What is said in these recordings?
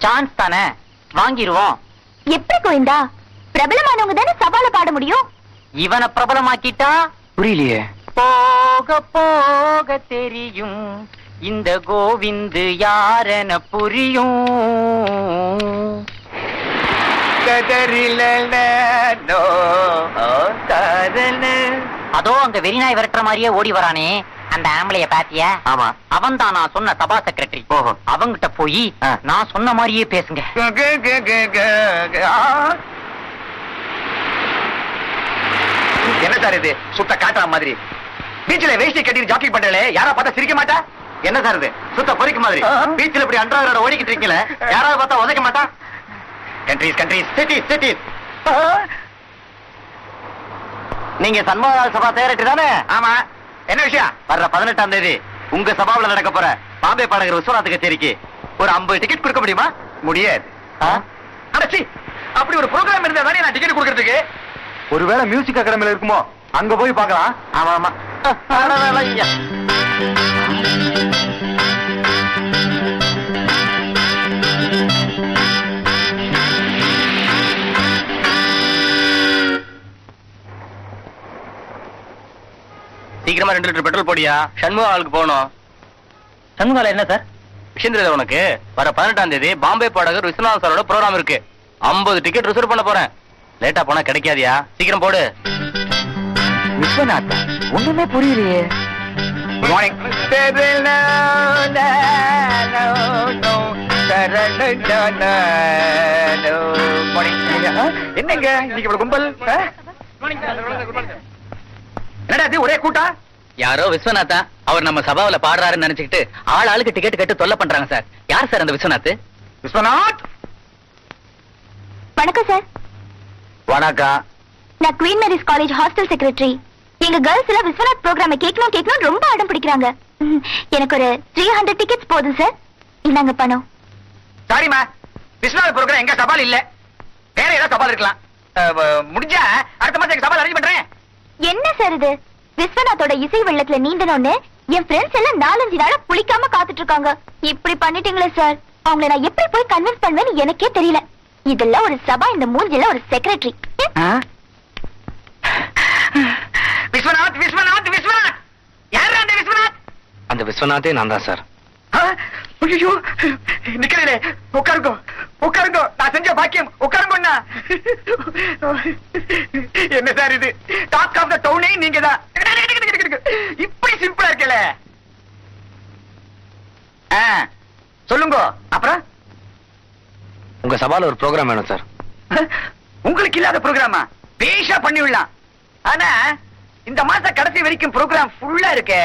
Chance தானே, வாங்கிருவோம். எப்படி கோவிந்தா? பிரபலமானவங்க தானே சவால பாட முடியும். இவனை பிரபலமாக்கிட்டா புரியலையே. போக போக தெரியும் இந்த கோவிந்து யாரென புரியும். அதோ அங்க வெறிநாய் விரட்டுற மாதிரியே ஓடி வரானே, அந்த ஆம்பளைய பாத்தியா? ஆமா. அவன் தான் நான் சொன்ன சபா செக்ரட்டரி. ஓஹோ. அவங்கிட்ட போய் நான் சொன்ன மாதிரியே பேசுங்க. என்ன சார் இது சுத்த காட்டுற மாதிரி? பீச்ல வேஷ்டி கட்டிட்டு ஜாக்கிங் பண்றே, யாரா பார்த்தா சிரிக்க மாட்டா? என்ன சார் இது சுத்த பொறிக்கு மாதிரி? பீச்ல இப்படி அண்டர்கிரவுண்ட் ஓடிக்கிட்டு இருக்கீங்க, யாராவது பார்த்தா உதைக்க மாட்டா? Countries cities. நீங்க சண்முக சபா செக்ரட்டரி தானே? ஆமா. என்ன விஷயம்? வர்ற 18ஆம் தேதி உங்க சபாவில் நடக்க போற பாம்பே பாடகர் விஸ்வநாத் கச்சேரிக்கு ஒரு 50 டிக்கெட் கொடுக்க முடியுமா? முடியாது. அடச்சி, அப்படி ஒரு ப்ரோக்ராம் இருந்தா தானே நான் டிக்கெட் கொடுக்கறதுக்கு. ஒருவேளை மியூசிக் அகாடமில இருக்குமோ, அங்க போய் பார்க்கலாம். ஆமா. சீக்கிரமா 2 லிட்டர் பெட்ரோல் போடியா, சண்முக ஹாலுக்கு போகணும். சண்முகால என்ன சார் விஷயம் தெரியுது உனக்கு? வர 18ஆம் தேதி பாம்பே பாடகர் விஸ்வநாத் சாரோட ப்ரோகிராம் இருக்கு. 50 டிக்கெட் ரிசர்வ் பண்ண போறேன். லேட்டா போனா கிடைக்காதியா, சீக்கிரம் போடு. விஸ்வநாத் ஒண்ணுமே புரியலையே. Good morning. என்னங்க இன்னைக்கு இவ்வளவு கும்பல்? என்னடா இது ஒரே கூட்டா? யாரோ விஸ்வநாத்தா, அவர் நம்ம சபாவில பாடுறாருன்னு நினைச்சுக்கிட்டு ஆளுக்கு டிக்கெட் கேட்டு தொல்லை பண்றாங்க சார். யார் சார் அந்த விஸ்வநாத்? விஸ்வநாத். வணக்கம் சார். வணக்கம். நான் Queen Mary's college hostel secretary. எங்க கேர்ள்ஸ் எல்லாம் விஸ்வநாத் ப்ரோக்ராமை கேட்கணும் ரொம்ப அடம் பிடிக்கிறாங்க. எனக்கு ஒரு 300 டிக்கெட்ஸ் போதும் சார். இந்தாங்க பணம். சாரிமா, விஸ்வநாத் ப்ரோக்ராம் எங்க சவால் இல்ல, வேற ஏதாவது சவால் இருக்கலாம். முடிஞ்சா அடுத்த மாசம் எங்க சவால் அரேஞ்ச் பண்றேன். என்ன சார் இது? விஸ்வநாத்தோட இசை வெள்ளத்துல நீந்தணும்னு என் ஃப்ரெண்ட்ஸ் எல்லாம் 4-5 நாளா குளிக்காம காத்துட்டு இருக்காங்க. இப்படி பண்ணிட்டீங்களே சார். அவங்கள நான் எப்படி போய் கன்வின்ஸ் பண்ணுவேன்னு எனக்கே தெரியல. இதெல்லாம் ஒரு சபா, இந்த மூஞ்சில ஒரு செக்ரட்டரி. விஸ்வநாத் யார் அந்த விஸ்வநாத்? அந்த விஸ்வநாத்தே நான் தான் சார். ஐயோ, நிக்கிறே, உட்காருங்க. நான் செஞ்ச பாக்கியம், உட்காருங்க. என்ன சார் இது? டாக் ஆஃப் த டவுனே நீங்க தான். இப்படி சிம்பிளா இருக்கல. சொல்லுங்க. அப்புறம் உங்க சபால ஒரு ப்ரோக்ராம் வேணும் சார். உங்களுக்கு இல்லாத ப்ரோக்ராமா? பேஷா பண்ணி விடலாம். ஆனா இந்த மாச கடைசி வரைக்கும் ப்ரோக்ராம் ஃபுல்லா இருக்கே.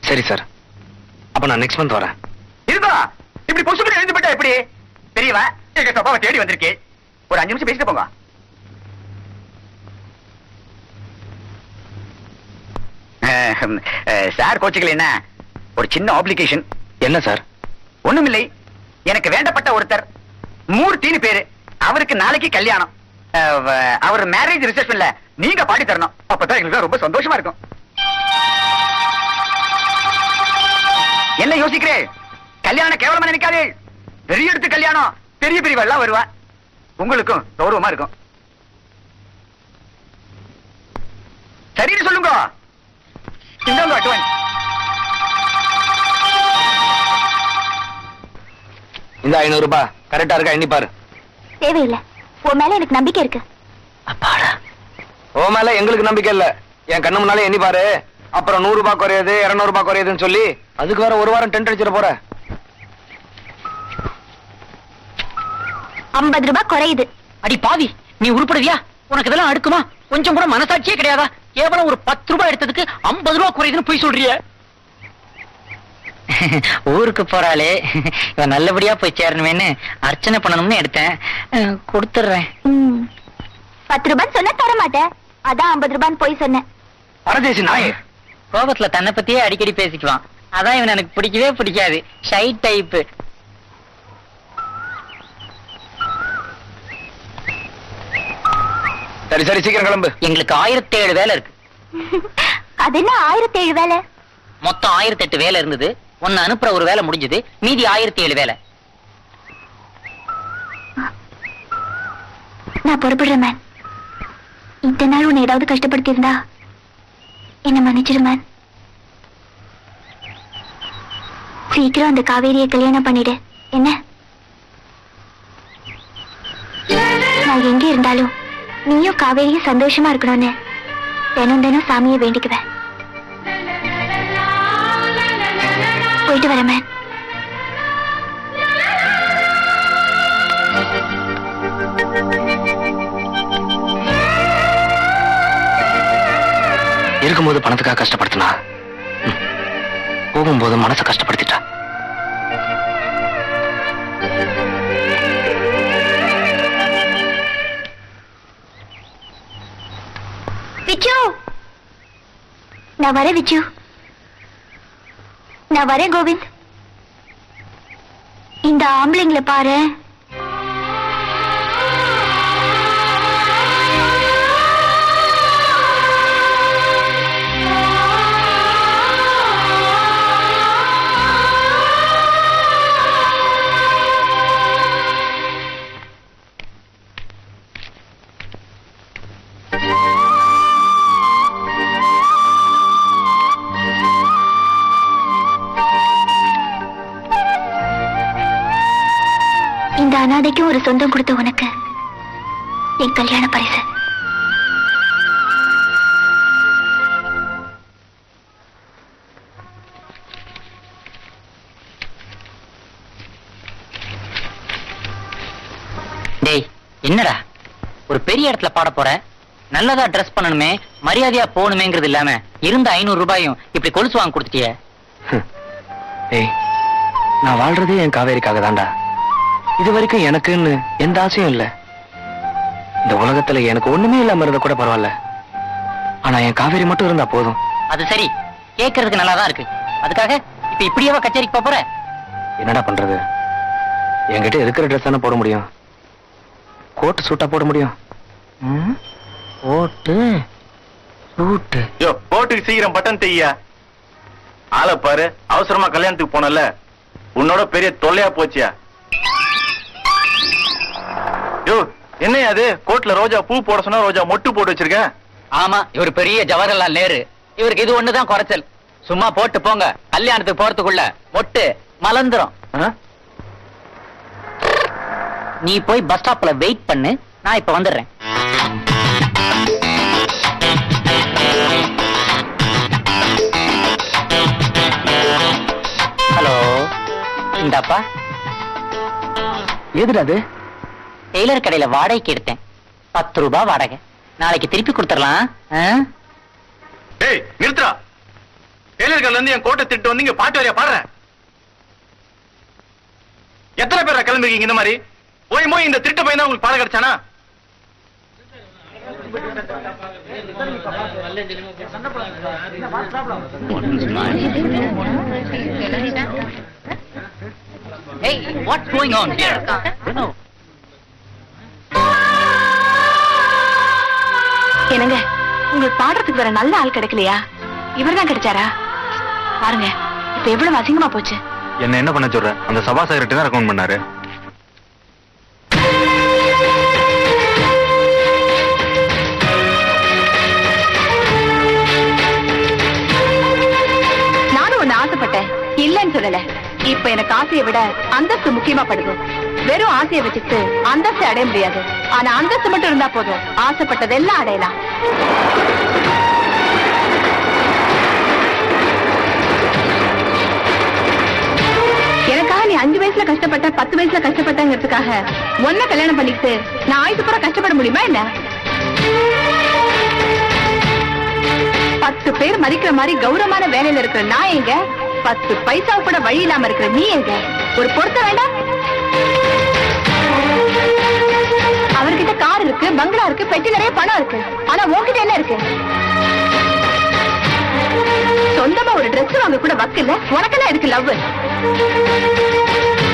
சரி சார், அப்ப நான் நெக்ஸ்ட் மந்த் வரேன். இருக்கா? இப்படி பொசுக்கு எழுந்து போட்டா எப்படி? தெரியவா, எங்க சபாவை தேடி வந்திருக்கேன். ஒரு 5 நிமிஷம் பேசிட்டு போங்க. சார் கோச்சுக்கல, என்ன ஒரு சின்ன ஆப்ளிகேஷன். என்ன சார்? ஒண்ணுமில்லை, எனக்கு வேண்டப்பட்ட ஒருத்தர் மூர்த்தின்னு பேரு. அவருக்கு நாளைக்கு கல்யாணம். அவர் மேரேஜ் ரிசப்ஷன்ல நீங்க பாடி தரணும். அப்பதான் எங்களுக்கு ரொம்ப சந்தோஷமா இருக்கும். என்ன யோசிக்கிறேன்? கல்யாணம் கேவலமா நினைக்காதே. பெரிய எடுத்து கல்யாணம், பெரிய பெரியவெல்லாம் வருவா. உங்களுக்கும் கௌரவமா இருக்கும். சரின்னு சொல்லுங்க. இந்தாங்க அட்வான்ஸ். இந்த 500 ரூபாய் கரெக்டா இருக்கா எண்ணி பாரு. தேவையில்லை, உன் மேல எனக்கு நம்பிக்கை இருக்கு. ஓ மேல எங்களுக்கு நம்பிக்கை இல்ல. என் கண்ணு முன்னாலே எண்ணி பாரு. அப்புறம் 100 ரூபாய் குறையுது, 200 ரூபாய் குறையுதுன்னு சொல்லி அதுக்கு வேற ஒரு வாரம் டென்ட் அடிச்சிட போற. 50 ரூபாய் குறையுது. அடி பாவி, நீ உருப்படுவியா? உனக்கு இதெல்லாம் அடுக்குமா? கொஞ்சம் கூட மனசாட்சியே கிடையாதா? கேவலம் ஒரு 10 ரூபாய் எடுத்ததுக்கு 50 ரூபாய் குறையுதுன்னு போய் சொல்றிய. ஊருக்கு போறாளே, இவன் நல்லபடியா போய் சேரணுமேன்னு அர்ச்சனை பண்ணணும்னு எடுத்தேன். கொடுத்துடுறேன். 10 ரூபாய் சொன்னா தர மாட்டேன், அதான் 50 ரூபான்னு போய் சொன்னேன். பரதேசி நாயே. கோபத்துல தன்னை பத்தியே அடிக்கடி பேசிக்குவான். அதான் இவன் எனக்கு பிடிக்கவே பிடிக்காது. Shy type. சரி சரி, சீக்கிரம் கிளம்பு. எங்களுக்கு 1007 வேலை இருக்கு. அது என்ன 1007 வேலை? மொத்தம் 1008 வேலை இருந்தது. உன்னை அனுப்புற ஒரு வேலை முடிஞ்சது, மீதி 1007 வேலை. நான் பொறுப்படுறேன் மேன். இத்தனை நாள் உன்னை ஏதாவது கஷ்டப்படுத்தி இருந்தா என்ன மன்னிச்சிரு மேன். சீக்கிரம் அந்த காவேரியை கல்யாணம் பண்ணிடு என்ன. நான் எங்க இருந்தாலும் நீயும் காவேரியும் சந்தோஷமா இருக்கணும்னு தினம் தினம் சாமியை வேண்டிக்குவேன். போயிட்டு வரேன் மேன். இருக்கும்போது பணத்துக்காக கஷ்டப்படுத்தினா, போகும்போது மனசை கஷ்டப்படுத்திட்டா. விச்சு, நான் வரேன் விச்சு. நான் வரேன் கோவிந்த். இந்த ஆம்பளைங்களை பாரு. இந்த அனாதைக்கும் ஒரு சொந்தம் கொடுத்த உனக்கு என் கல்யாண பரிசு. டேய், என்னடா ஒரு பெரிய இடத்துல பாட போற, நல்லதா ட்ரெஸ் பண்ணணுமே, மரியாதையா போகணுமேங்கிறது இல்லாம இருந்த 500 ரூபாயும் இப்படி கொலுசு வாங்க கொடுத்துட்டிய. ஏய், நான் வாழ்றதே என் காவேரிக்காக தான்டா. இது வரைக்கும் எனக்குன்னு எந்த ஆசையும் இல்ல. இந்த உலகத்துல எனக்கு ஒண்ணுமே இல்லாம இருந்தா கூட பரவாயில்ல. ஆனா என் காவேரி மட்டும் இருந்தா போதும். அது சரி, கேட்கறதுக்கு நல்லாதான் இருக்கு. அதுக்காக இப்ப இப்படியாவா கச்சேரிக்கு போற? என்னடா பண்றது? என்கிட்ட இருக்கிற ட்ரெஸ் தானே போட முடியும். கோட்டு சூட்டா போட முடியும். ஓட்டு சூட்டு. கோட்டுக்கு சீக்கிரம் பட்டன் தையா. ஆளை பாரு, அவசரமா கல்யாணத்துக்கு போனல, உன்னோட பெரிய தொல்லையா போச்சியா. என்னையா அது? கோட்ல ரோஜா பூ போட சொன்னா ரோஜா மொட்டு போட்டு வச்சிருக்கேன். ஆமா, இவர் பெரிய ஜவஹர்லால் நேரு. இவருக்கு இது ஒண்ணுதான் குறைச்சல். சும்மா போட்டு போங்க, கல்யாணத்துக்கு போறதுக்குள்ள மொட்டு மலந்துரும். நீ போய் பஸ் ஸ்டாப்ல வெயிட் பண்ணு, நான் இப்ப வந்துடுறேன். ஹலோ, இந்தாப்பா. எதுடா அது? டெய்லர் கடையில வாடகைக்கு எடுத்தேன். 10 ரூபாய் வாடகை. நாளைக்கு திருப்பி கொடுத்துடலாம். நிறுத்தா. டெய்லர் கடையில இருந்து என் கோட்டை திட்டு வந்து இங்க பாட்டு வரையா பாடுற? எத்தனை பேர் கிளம்பிருக்கீங்க இந்த மாதிரி? போய் இந்த திருட்டு பையன் தான் உங்களுக்கு பாடம் கிடைச்சானா? Hey, what's going on here? என்னங்க, உங்களுக்கு பாடுறதுக்கு வேற நல்ல ஆள் கிடைக்கலையா? இவர்தான் கிடைச்சாரா? பாருங்க, இப்ப எவ்வளவு அசிங்கமா போச்சு. என்ன பண்ண சொல்ற? அந்த சபா செக்ரட்டரி தான் ரெக்கமெண்ட் பண்ணாரு. நானும் ஒண்ணு ஆசைப்பட்டேன், இல்லன்னு சொல்லல. இப்ப எனக்கு ஆசையை விட அந்தஸ்து முக்கியமா படுது. வெறும் ஆசையை வச்சுட்டு அந்தஸ்து அடைய முடியாது. ஆனா அந்தஸ்து மட்டும் இருந்தா போதும், ஆசைப்பட்டதெல்லாம் அடையலாம். எனக்காக நீ 5 வயசுல கஷ்டப்பட்ட, 10 வயசுல கஷ்டப்பட்டங்கிறதுக்காக ஒன்ன கல்யாணம் பண்ணிக்கிட்டு நான் ஆயுசு பூரா கஷ்டப்பட முடியுமா என்ன? 10 பேர் மதிக்கிற மாதிரி கௌரவமான வேலையில இருக்கிற நான் எங்க? 10 பைசா கூட வழி இல்லாம இருக்கிற நீ எங்க? ஒரு பொறுத்த வேண்டாம். அவர்கிட்ட கார் இருக்கு, பங்களா இருக்கு, பெட்டி நிறைய பணம் இருக்கு. ஆனா உன்கிட்ட என்ன இருக்கு? சொந்தமா ஒரு Dress வாங்க கூட வக்கில்ல. உனக்கெல்லாம் இருக்கு லவ்.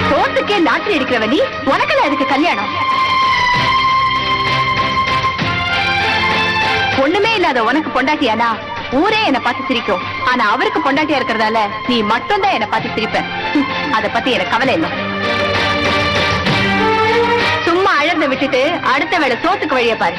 சோத்துக்கே லாட்டரி அடிக்கிறவ நீ, உனக்கெல்லாம் இருக்கு கல்யாணம். ஒண்ணுமே இல்லாத உனக்கு பொண்டாட்டியானா ஊரே என்ன பார்த்து சிரிக்கும். ஆனா அவருக்கு பொண்டாட்டியா இருக்கிறதால நீ மட்டும் தான் என்ன பார்த்து சிரிப்ப. அத பத்தி எனக்கு கவலை இல்ல. சும்மா அழறத விட்டுட்டு அடுத்த வேளை சோத்துக்கு வழிய பாரு.